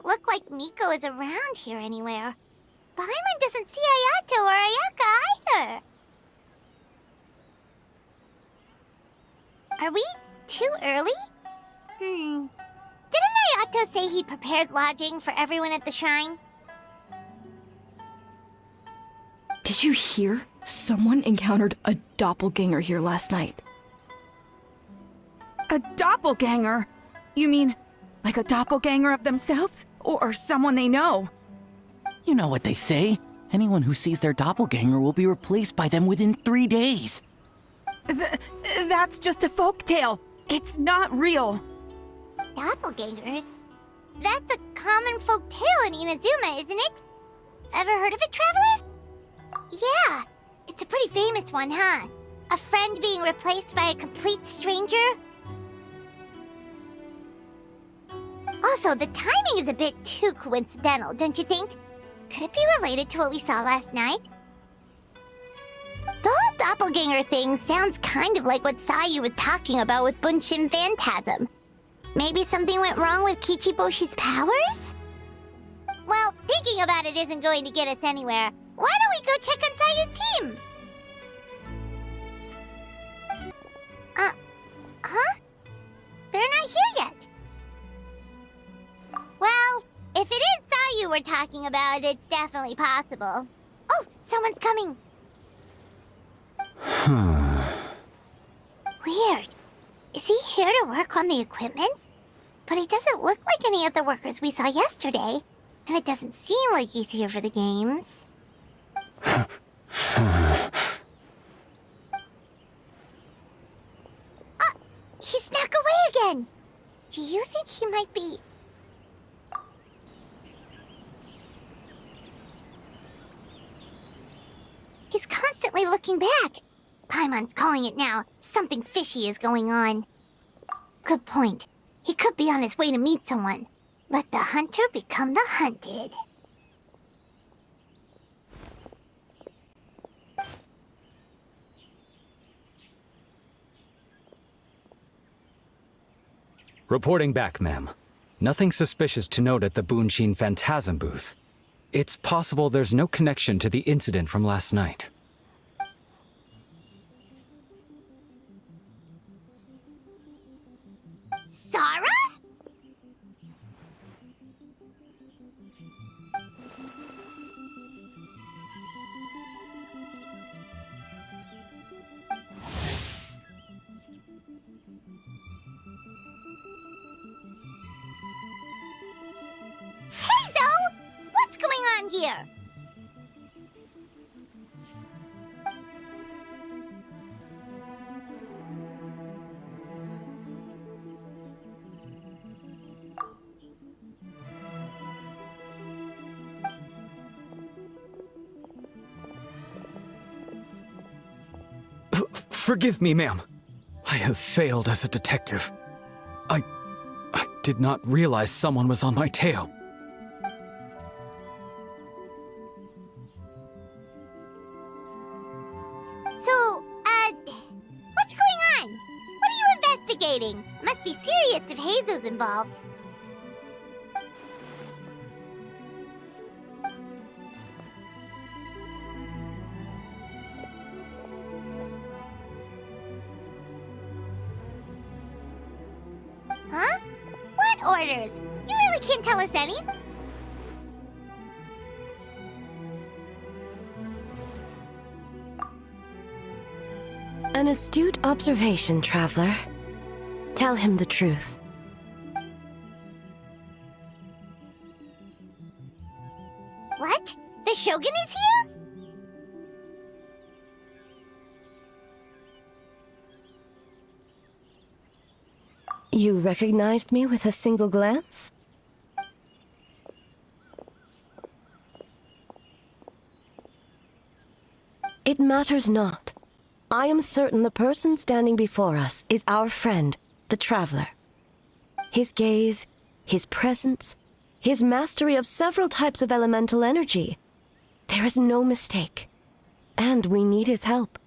look like Miko is around here anywhere. Paimon doesn't see Ayato or Ayaka either. Are we too early? Didn't Ayato say he prepared lodging for everyone at the shrine? Did you hear? Someone encountered a doppelganger here last night. A doppelganger? You mean, like a doppelganger of themselves? Or someone they know? You know what they say. Anyone who sees their doppelganger will be replaced by them within 3 days. That's just a folktale. It's not real. Doppelgangers? That's a common folk tale in Inazuma, isn't it? Ever heard of it, Traveler? Yeah, it's a pretty famous one, huh? A friend being replaced by a complete stranger? Also, the timing is a bit too coincidental, don't you think? Could it be related to what we saw last night? The whole doppelganger thing sounds kind of like what Sayu was talking about with Bunshin Phantasm. Maybe something went wrong with Kichiboshi's powers? Well, thinking about it isn't going to get us anywhere. Why don't we go check on Sayu's team? Huh? They're not here yet. Well, if it is Sayu we're talking about, it's definitely possible. Oh, someone's coming. Weird. Is he here to work on the equipment? But he doesn't look like any of the workers we saw yesterday. And it doesn't seem like he's here for the games. He snuck away again! Do you think he might be... He's constantly looking back. Paimon's calling it now. Something fishy is going on. Good point. He could be on his way to meet someone. Let the hunter become the hunted. Reporting back, ma'am. Nothing suspicious to note at the Bunshin Phantasm booth. It's possible there's no connection to the incident from last night. Sarah? What's going on here? Forgive me, ma'am. I have failed as a detective. I did not realize someone was on my tail. So, what's going on? What are you investigating? Must be serious if Heizo's involved. Huh? What orders? You really can't tell us any? An astute observation, Traveler. Tell him the truth. What? The Shogun is here? You recognized me with a single glance? It matters not. I am certain the person standing before us is our friend, the Traveler. His gaze, his presence, his mastery of several types of elemental energy. There is no mistake. And we need his help.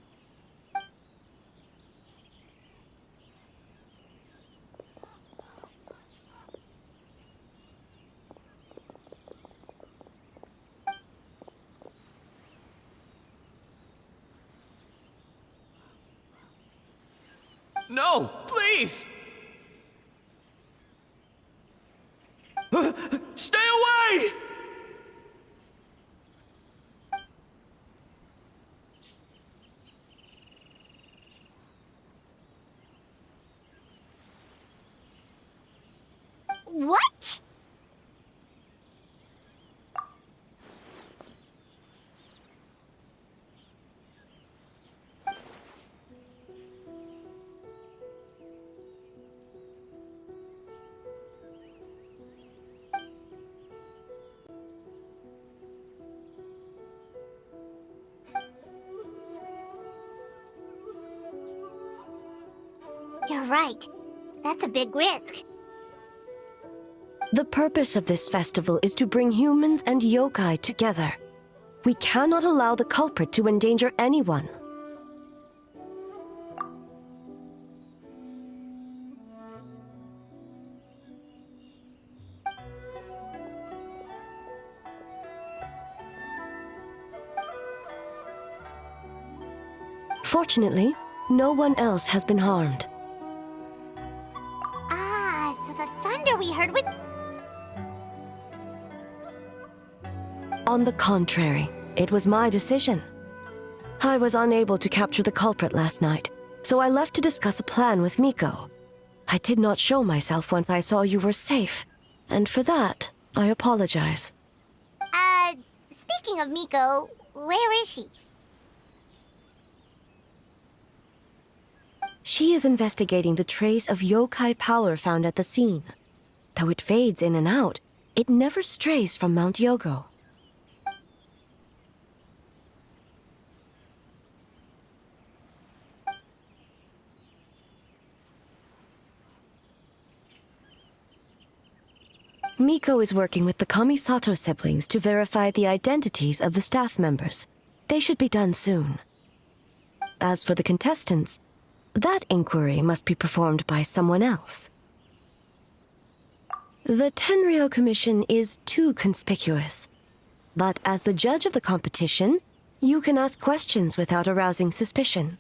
No, please! Stay away! What? You're right. That's a big risk. The purpose of this festival is to bring humans and yokai together. We cannot allow the culprit to endanger anyone. Fortunately, no one else has been harmed. Ah, so the thunder we heard with... On the contrary, it was my decision. I was unable to capture the culprit last night, so I left to discuss a plan with Miko. I did not show myself once I saw you were safe, and for that, I apologize. Speaking of Miko, where is she? She is investigating the trace of yokai power found at the scene. Though it fades in and out, it never strays from Mount Yogo. Miko is working with the Kamisato siblings to verify the identities of the staff members. They should be done soon. As for the contestants, that inquiry must be performed by someone else. The Tenryo Commission is too conspicuous. But as the judge of the competition, you can ask questions without arousing suspicion.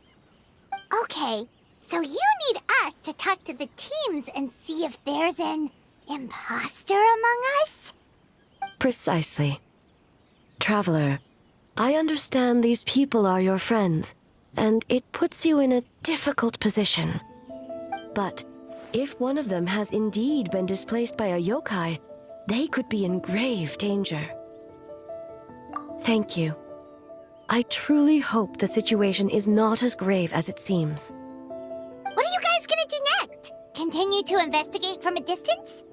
Okay, so you need us to talk to the teams and see if there's an imposter among us? Precisely. Traveler, I understand these people are your friends, and it puts you in a difficult position. But if one of them has indeed been displaced by a yokai, they could be in grave danger. Thank you. I truly hope the situation is not as grave as it seems. What are you guys gonna do next? Continue to investigate from a distance?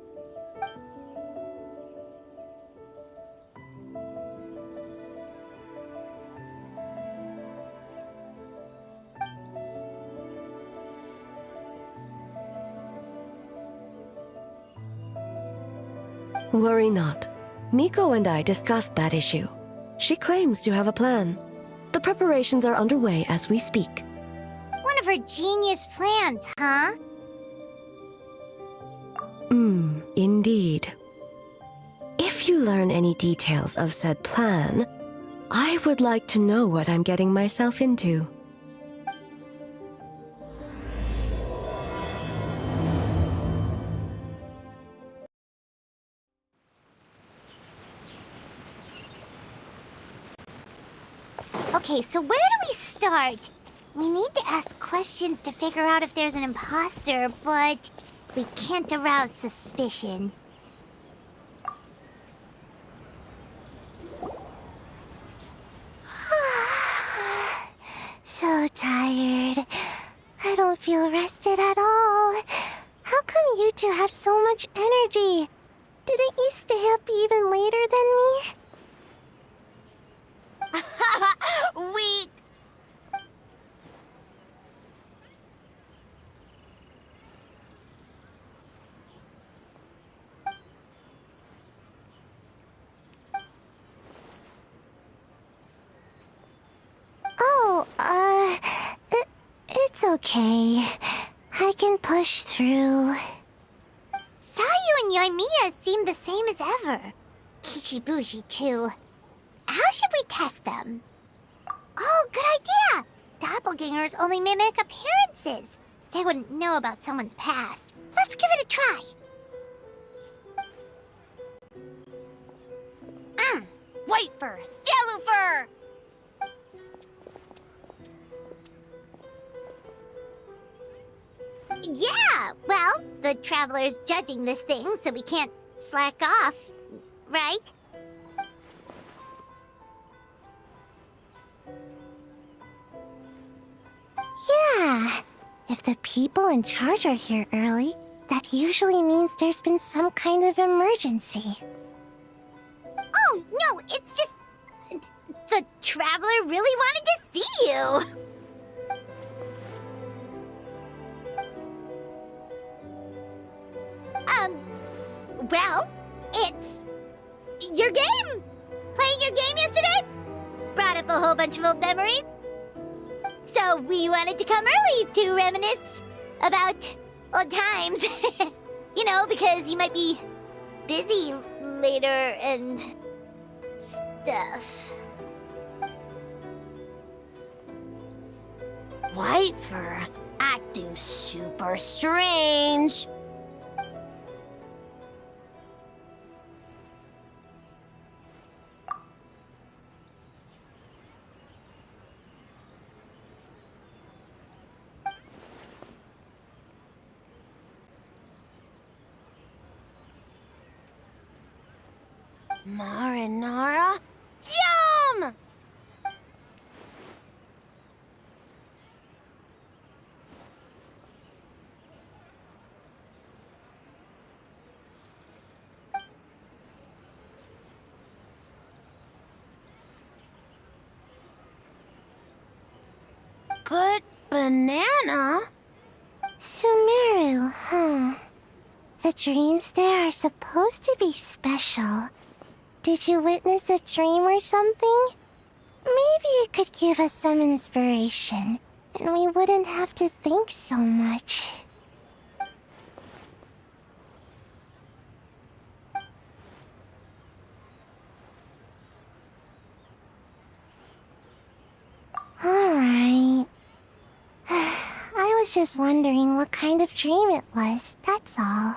Worry not. Miko and I discussed that issue. She claims to have a plan. The preparations are underway as we speak. One of her genius plans, huh? Indeed. If you learn any details of said plan, I would like to know what I'm getting myself into. Okay, so where do we start? We need to ask questions to figure out if there's an imposter, but we can't arouse suspicion. So tired. I don't feel rested at all. How come you two have so much energy? Didn't you stay up even later than me? Weak. Oh, it's okay. I can push through. Sayu and Yoimiya seem the same as ever. Kichibushi, too. How should we test them? Oh, good idea! Doppelgangers only mimic appearances. they wouldn't know about someone's past. Let's give it a try. White fur, yellow fur. Yeah, well, the Traveler's judging this thing, so we can't slack off, right? Yeah. If the people in charge are here early, that usually means there's been some kind of emergency. Oh, no, it's just... the Traveler really wanted to see you. Well, it's... your game! Playing your game yesterday? Brought up a whole bunch of old memories. So we wanted to come early to reminisce about old times. You know, because you might be busy later and stuff. White fur, acting super strange. Marinara? Yum! Good banana? Sumeru, huh? The dreams there are supposed to be special. Did you witness a dream or something? Maybe it could give us some inspiration, and we wouldn't have to think so much. Alright. I was just wondering what kind of dream it was, that's all.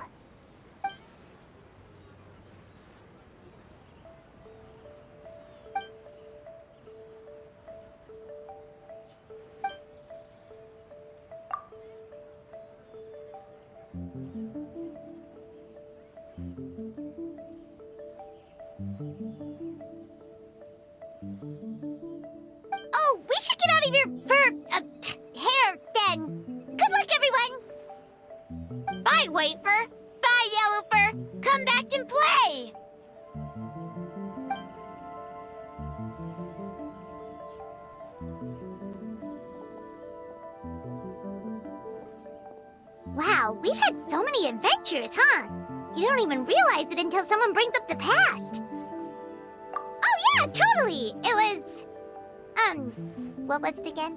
Oh, we should get out of your hair then. Good luck, everyone. Bye, White Fur. Bye, Yellow Fur. Come back and play. Wow, we've had so many adventures, huh? You don't even realize it until someone brings up the past. Oh yeah, totally. It was... what was it again?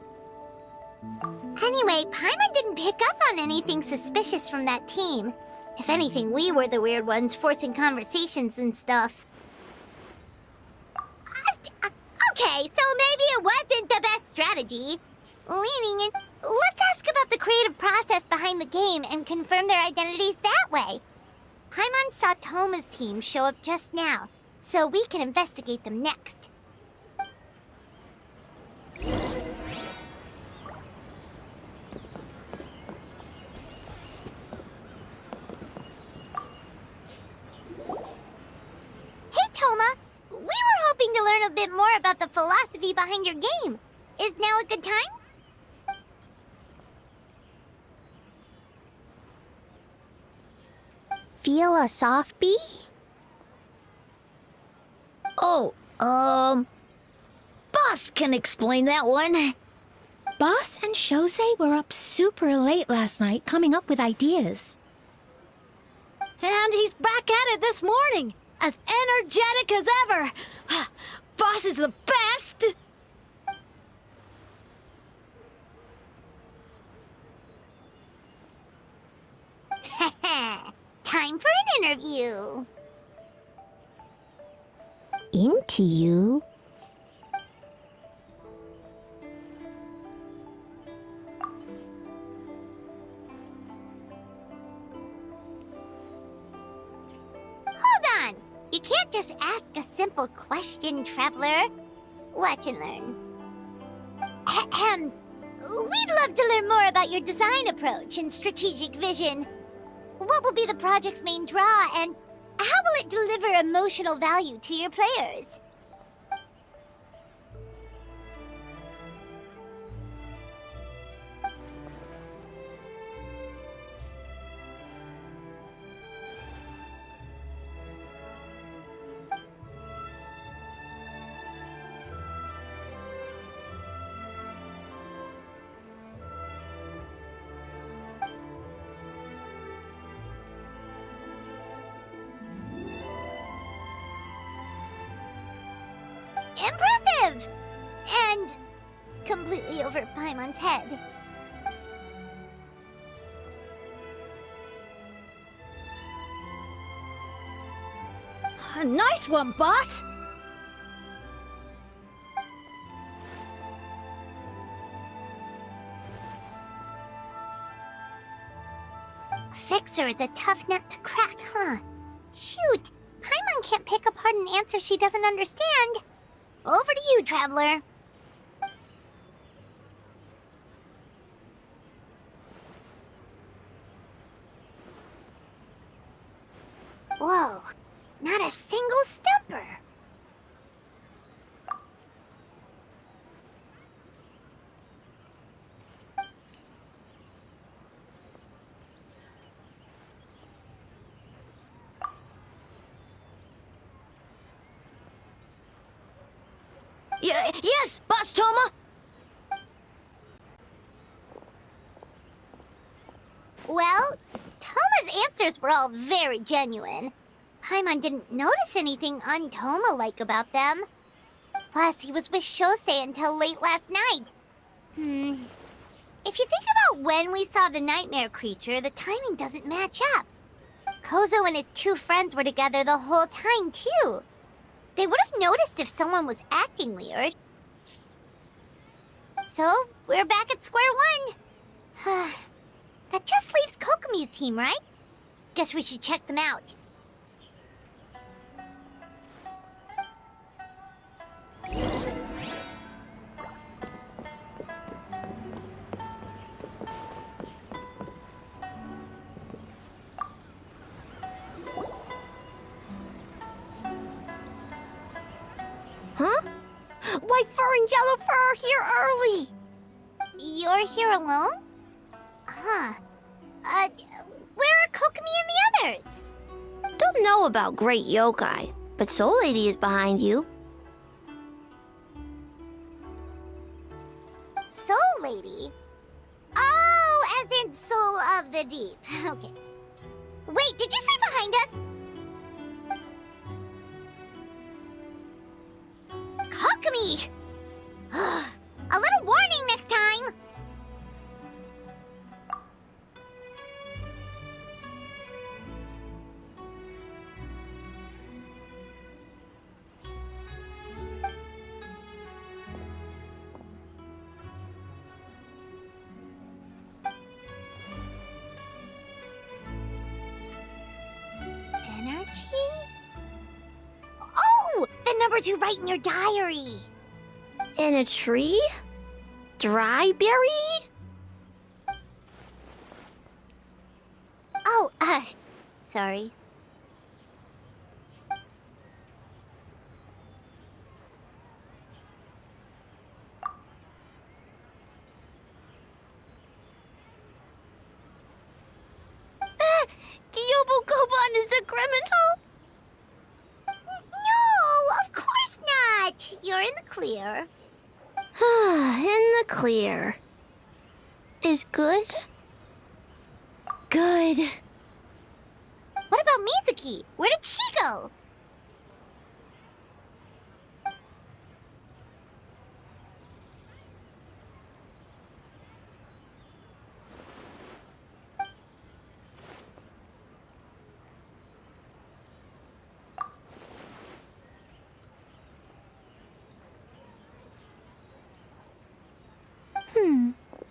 Anyway, Paimon didn't pick up on anything suspicious from that team. If anything, we were the weird ones forcing conversations and stuff. Okay, so maybe it wasn't the best strategy. Leaning in... Let's ask about the creative process behind the game and confirm their identities that way. Paimon saw Toma's team show up just now, so we can investigate them next. Hey, Toma! We were hoping to learn a bit more about the philosophy behind your game. Is now a good time? Feel a soft bee? Oh, Boss can explain that one. Boss and Shosei were up super late last night coming up with ideas. And he's back at it this morning, as energetic as ever. Boss is the best! Time for an interview. Into you? ask a simple question, traveler. Watch and learn. Ahem. We'd love to learn more about your design approach and strategic vision. What will be the project's main draw, and how will it deliver emotional value to your players? Impressive! And completely over Paimon's head. Nice one, boss! Fixer is a tough nut to crack, huh? Shoot! Paimon can't pick apart an answer she doesn't understand. Over to you, traveler. Whoa, not a single stumper. Yes, Boss Toma! Well, Toma's answers were all very genuine. Paimon didn't notice anything un-Toma-like about them. Plus, he was with Shosei until late last night. If you think about when we saw the nightmare creature, the timing doesn't match up. Kozo and his two friends were together the whole time, too. They would have noticed if someone was acting weird. So, we're back at square one. That just leaves Kokomi's team, right? Guess we should check them out. Huh? White fur and yellow fur are here early! You're here alone? Huh. Where are Kokomi and the others? Don't know about Great Yokai, but Soul Lady is behind you. Soul Lady? Oh, as in Soul of the Deep. Okay. Wait, did you say behind us? Kokomi! A little warning next time! Energy? Oh! The numbers you write in your diary! In a tree? Dryberry? Oh, sorry. Kyobo-Koban is a criminal? No, of course not! You're in the clear. In the clear. Is good? Good. What about Mizuki? Where did she go?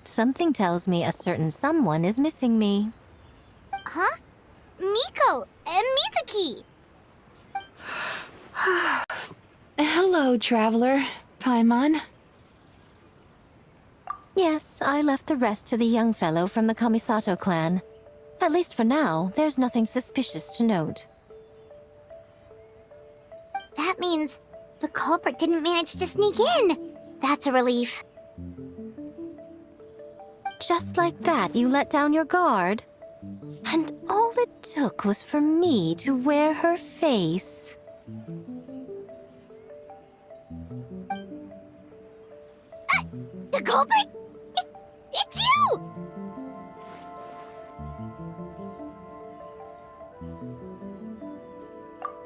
Something tells me a certain someone is missing me. Huh? Miko and Mizuki! Hello, traveler. Paimon. Yes, I left the rest to the young fellow from the Kamisato clan. At least for now, there's nothing suspicious to note. That means the culprit didn't manage to sneak in. That's a relief. Just like that, you let down your guard? And all it took was for me to wear her face. The culprit? It's you!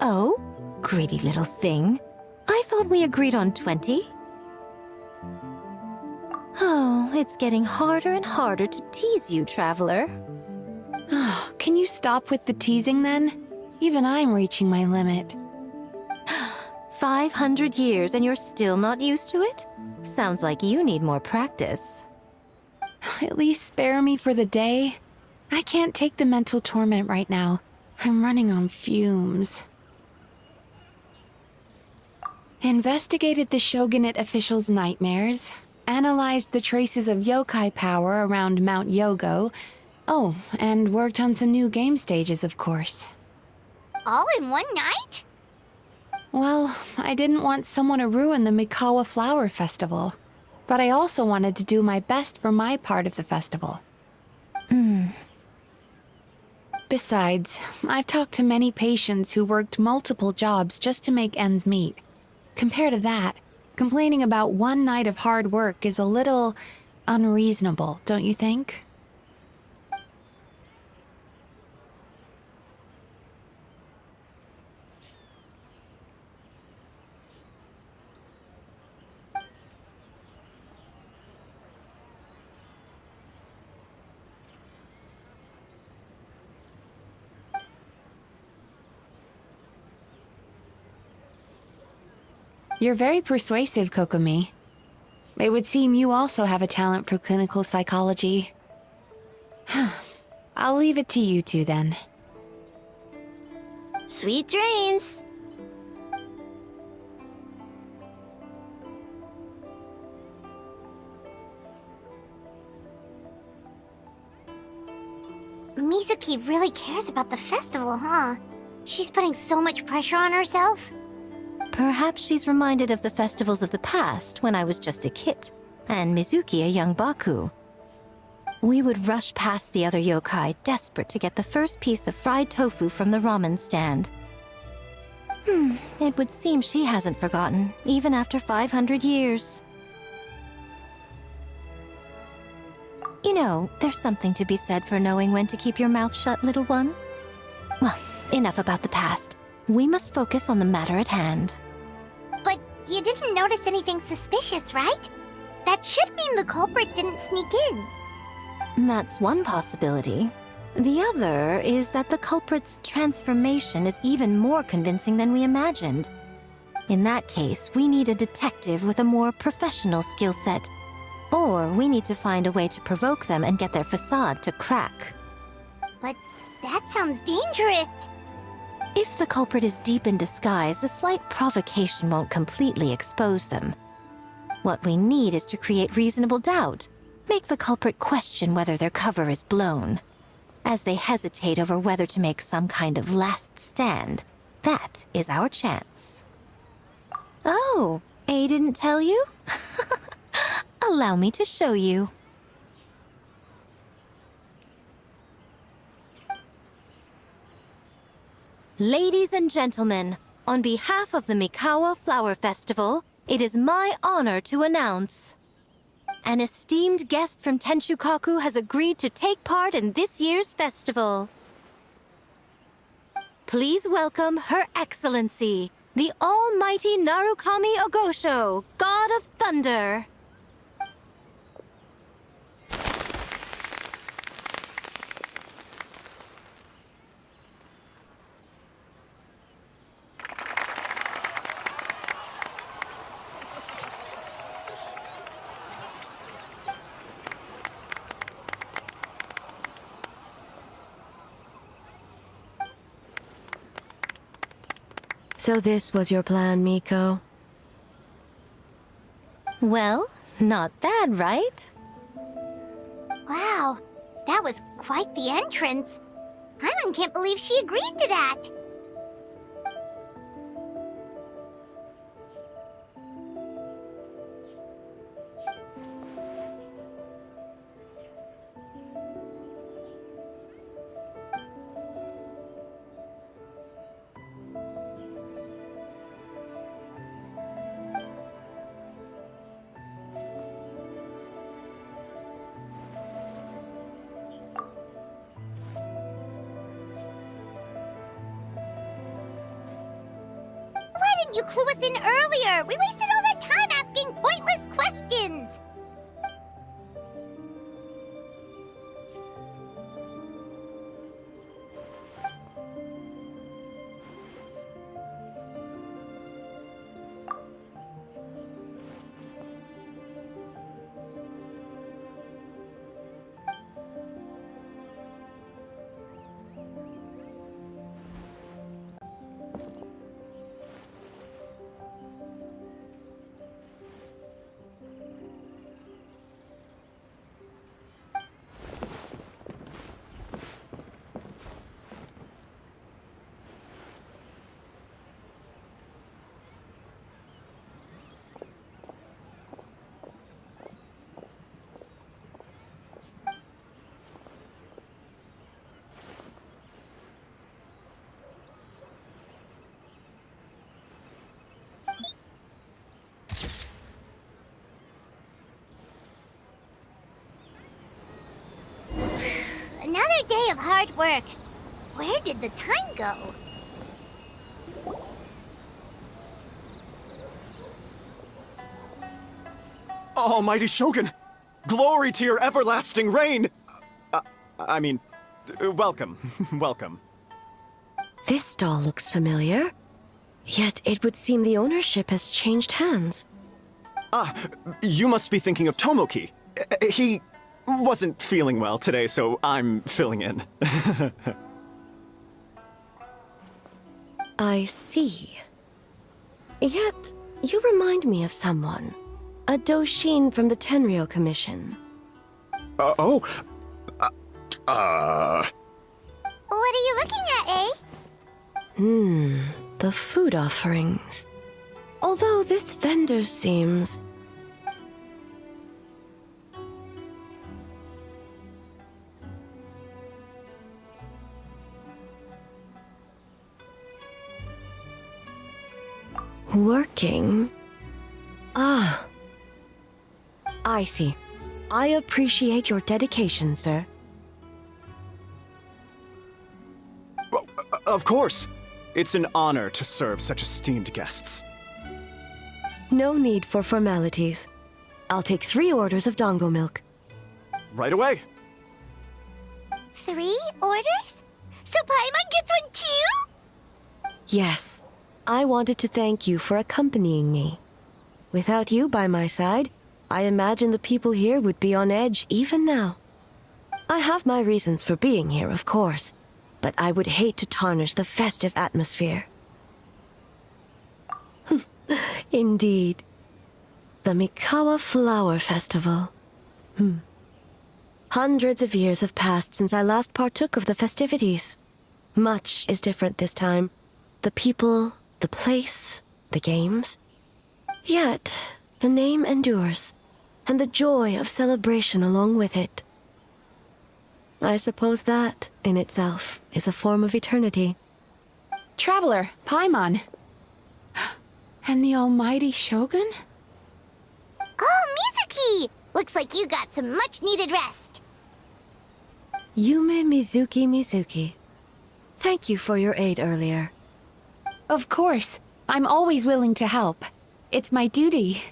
Oh, greedy little thing. I thought we agreed on 20. Oh, it's getting harder and harder to tease you, traveler. Oh, can you stop with the teasing then? Even I'm reaching my limit. 500 years and you're still not used to it? Sounds like you need more practice. At least spare me for the day. I can't take the mental torment right now. I'm running on fumes. Investigated the shogunate officials' nightmares. Analyzed the traces of yokai power around Mount Yogo. Oh, and worked on some new game stages, of course. All in one night? Well, I didn't want someone to ruin the Mikawa Flower Festival. But I also wanted to do my best for my part of the festival. Besides, I've talked to many patients who worked multiple jobs just to make ends meet. Compared to that, complaining about one night of hard work is a little unreasonable, don't you think? You're very persuasive, Kokomi. It would seem you also have a talent for clinical psychology. I'll leave it to you two then. Sweet dreams. Mizuki really cares about the festival, huh? She's putting so much pressure on herself. Perhaps she's reminded of the festivals of the past when I was just a kid, and Mizuki a young Baku. We would rush past the other yokai, desperate to get the first piece of fried tofu from the ramen stand. It would seem she hasn't forgotten, even after 500 years. You know, there's something to be said for knowing when to keep your mouth shut, little one. Well, enough about the past. We must focus on the matter at hand. But you didn't notice anything suspicious, right? That should mean the culprit didn't sneak in. That's one possibility. The other is that the culprit's transformation is even more convincing than we imagined. In that case, we need a detective with a more professional skill set. Or we need to find a way to provoke them and get their facade to crack. But that sounds dangerous. If the culprit is deep in disguise, a slight provocation won't completely expose them. What we need is to create reasonable doubt, make the culprit question whether their cover is blown. As they hesitate over whether to make some kind of last stand, that is our chance. Oh, A didn't tell you? Allow me to show you. Ladies and gentlemen, on behalf of the Mikawa Flower Festival, it is my honor to announce an esteemed guest from Tenshukaku has agreed to take part in this year's festival. Please welcome Her Excellency, the Almighty Narukami Ogosho, God of Thunder. So this was your plan, Miko? Well, not bad, right? Wow, that was quite the entrance. Paimon can't believe she agreed to that. Why didn't you clue us in earlier? We wasted all that time asking pointless questions. Another day of hard work. Where did the time go? Almighty Shogun! Glory to your everlasting reign! Welcome. Welcome. This doll looks familiar. Yet it would seem the ownership has changed hands. Ah, you must be thinking of Tomoki. He wasn't feeling well today, so I'm filling in. I see. Yet, you remind me of someone. A Doshin from the Tenryo Commission. What are you looking at, eh? The food offerings. Although this vendor seems... working? Ah. I see. I appreciate your dedication, sir. Well, of course. It's an honor to serve such esteemed guests. No need for formalities. I'll take 3 orders of dongo milk. Right away. 3 orders? So Paimon gets one too? Yes. I wanted to thank you for accompanying me. Without you by my side, I imagine the people here would be on edge even now. I have my reasons for being here, of course, but I would hate to tarnish the festive atmosphere. Indeed. The Mikawa Flower Festival. Hundreds of years have passed since I last partook of the festivities. Much is different this time. The people, the place, the games. Yet, the name endures, and the joy of celebration along with it. I suppose that, in itself, is a form of eternity. Traveler, Paimon. And the almighty Shogun? Oh, Mizuki! Looks like you got some much-needed rest. Yume Mizuki. Thank you for your aid earlier. Of course. I'm always willing to help. It's my duty.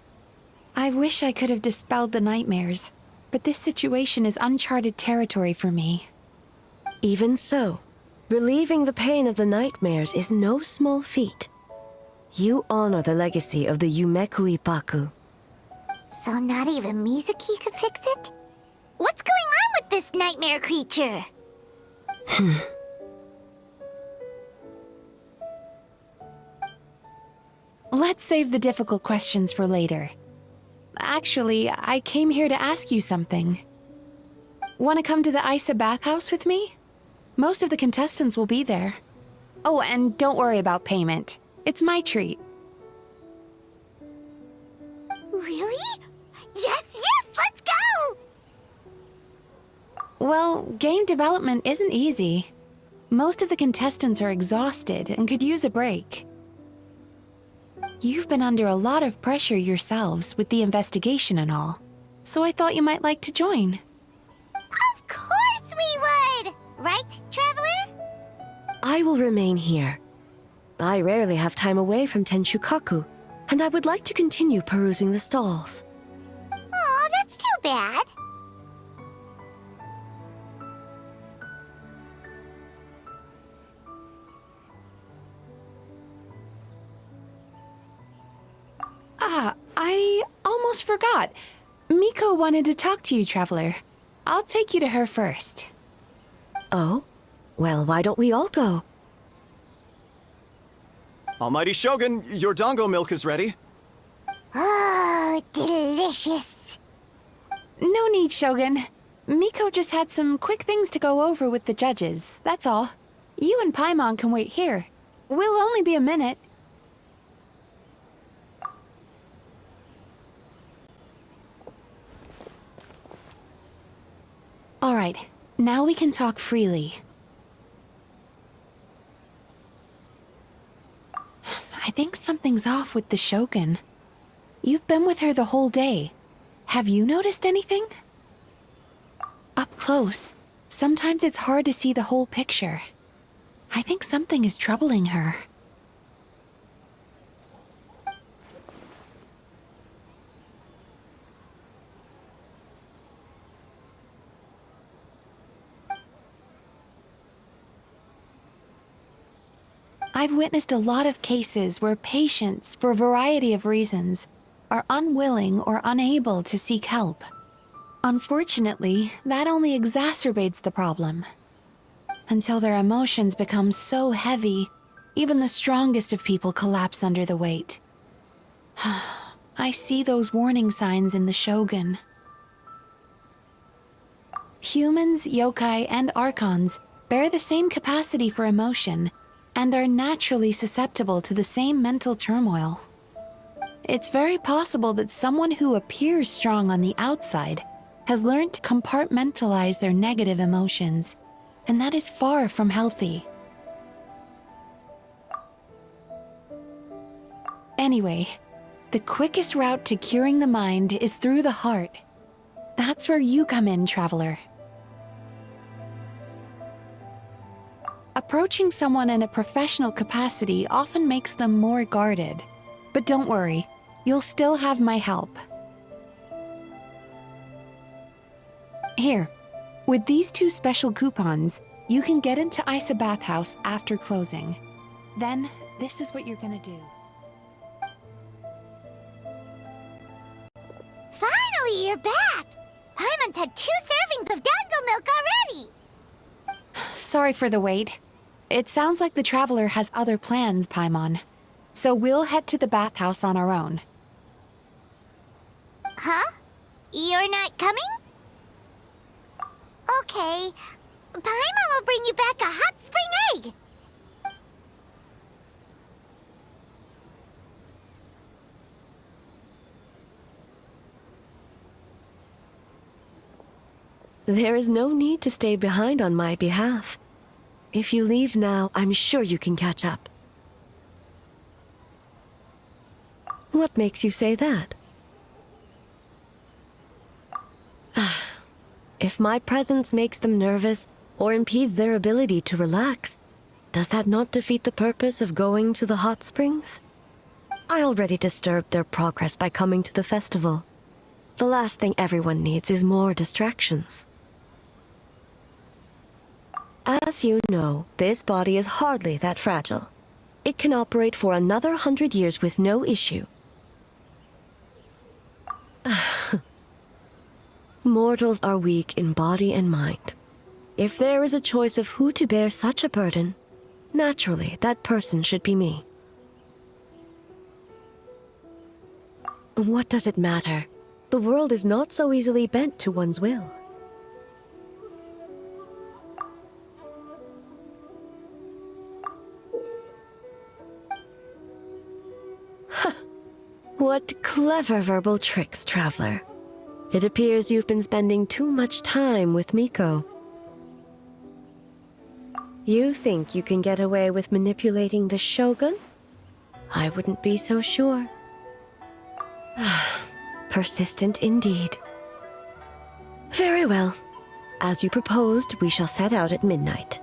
I wish I could have dispelled the nightmares, but this situation is uncharted territory for me. Even so, relieving the pain of the nightmares is no small feat. You honor the legacy of the Yumeku Ippaku. So not even Mizuki could fix it? What's going on with this nightmare creature? Let's save the difficult questions for later. Actually, I came here to ask you something. Want to come to the Isa bathhouse with me? Most of the contestants will be there. Oh, and don't worry about payment. It's my treat. Really? Yes, let's go! Well, game development isn't easy. Most of the contestants are exhausted and could use a break. You've been under a lot of pressure yourselves with the investigation and all, so I thought you might like to join. Of course we would! Right, Traveler? I will remain here. I rarely have time away from Tenshukaku, and I would like to continue perusing the stalls. Aw, that's too bad. I almost forgot. Miko wanted to talk to you, Traveler. I'll take you to her first. Oh? Well, why don't we all go? Almighty Shogun, your dango milk is ready. Oh, delicious. No need, Shogun. Miko just had some quick things to go over with the judges, that's all. You and Paimon can wait here. We'll only be a minute. Alright, now we can talk freely. I think something's off with the Shogun. You've been with her the whole day. Have you noticed anything? Up close, sometimes it's hard to see the whole picture. I think something is troubling her. I've witnessed a lot of cases where patients, for a variety of reasons, are unwilling or unable to seek help. Unfortunately, that only exacerbates the problem. Until their emotions become so heavy, even the strongest of people collapse under the weight. I see those warning signs in the Shogun. Humans, yokai, and archons bear the same capacity for emotion, and are naturally susceptible to the same mental turmoil. It's very possible that someone who appears strong on the outside has learned to compartmentalize their negative emotions, and that is far from healthy. Anyway, the quickest route to curing the mind is through the heart. That's where you come in, Traveler. Approaching someone in a professional capacity often makes them more guarded. But don't worry, you'll still have my help. Here, with these 2 special coupons, you can get into Isa Bathhouse after closing. Then, this is what you're gonna do. Finally, you're back! Paimon's had 2 servings of dango milk already! Sorry for the wait. It sounds like the Traveler has other plans, Paimon. So we'll head to the bathhouse on our own. Huh? You're not coming? Okay. Paimon will bring you back a hot spring egg! There is no need to stay behind on my behalf. If you leave now, I'm sure you can catch up. What makes you say that? If my presence makes them nervous or impedes their ability to relax, does that not defeat the purpose of going to the hot springs? I already disturbed their progress by coming to the festival. The last thing everyone needs is more distractions. As you know, this body is hardly that fragile. It can operate for another 100 years with no issue. Mortals are weak in body and mind. If there is a choice of who to bear such a burden, naturally that person should be me. What does it matter? The world is not so easily bent to one's will. What clever verbal tricks, Traveler. It appears you've been spending too much time with Miko. You think you can get away with manipulating the Shogun? I wouldn't be so sure. Persistent indeed. Very well. As you proposed, we shall set out at midnight.